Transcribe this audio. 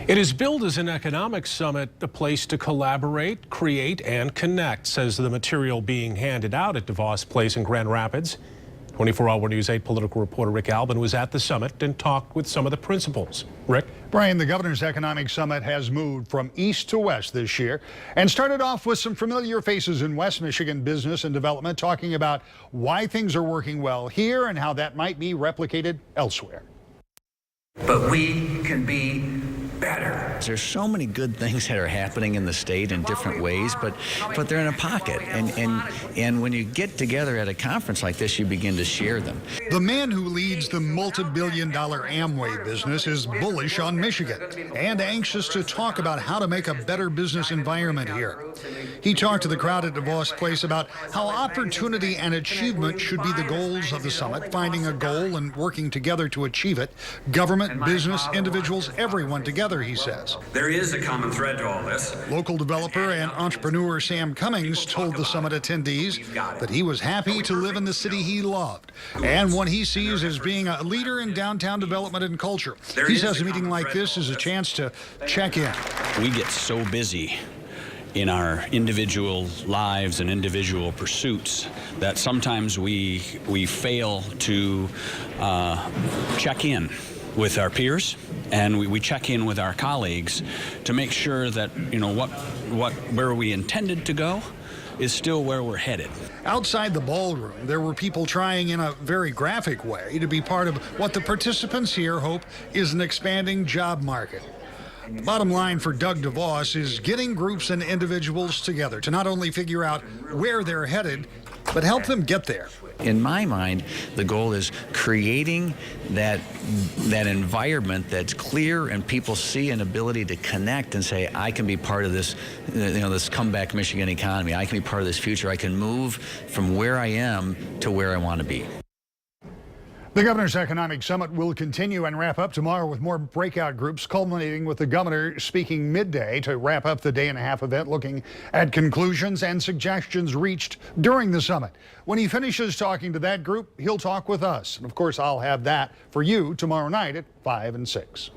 It is billed as an economic summit, a place to collaborate, create, and connect, says the material being handed out at DeVos Place in Grand Rapids. 24-Hour News 8 political reporter Rick Albin was at the summit and talked with some of the principals. Rick? Brian, the Governor's Economic Summit has moved from east to west this year and started off with some familiar faces in West Michigan business and development talking about why things are working well here and how that might be replicated elsewhere. But we can be better. There's so many good things that are happening in the state in different ways, but they're in a pocket. And when you get together at a conference like this, you begin to share them. The man who leads the multi-billion-dollar Amway business is bullish on Michigan and anxious to talk about how to make a better business environment here. He talked to the crowd at DeVos Place about how opportunity and achievement should be the goals of the summit, finding a goal and working together to achieve it. Government, business, individuals, everyone together, he says. There is a common thread to all this. Local developer and entrepreneur Sam Cummings told the summit attendees that he was happy to live in the city he loved and what he sees as being a leader in downtown development and culture. He says a meeting like this is a chance to check in. We get so busy in our individual lives and individual pursuits that sometimes we fail to check in with our peers, and we check in with our colleagues to make sure that, you know, where we intended to go is still where we're headed. Outside the ballroom, there were people trying in a very graphic way to be part of what the participants here hope is an expanding job market. The bottom line for Doug DeVos is getting groups and individuals together to not only figure out where they're headed, but help them get there. In my mind, the goal is creating that environment that's clear and people see an ability to connect and say, I can be part of this, this comeback Michigan economy. I can be part of this future. I can move from where I am to where I want to be. The Governor's Economic Summit will continue and wrap up tomorrow with more breakout groups, culminating with the governor speaking midday to wrap up the day-and-a-half event, looking at conclusions and suggestions reached during the summit. When he finishes talking to that group, he'll talk with us. And of course, I'll have that for you tomorrow night at 5 and 6.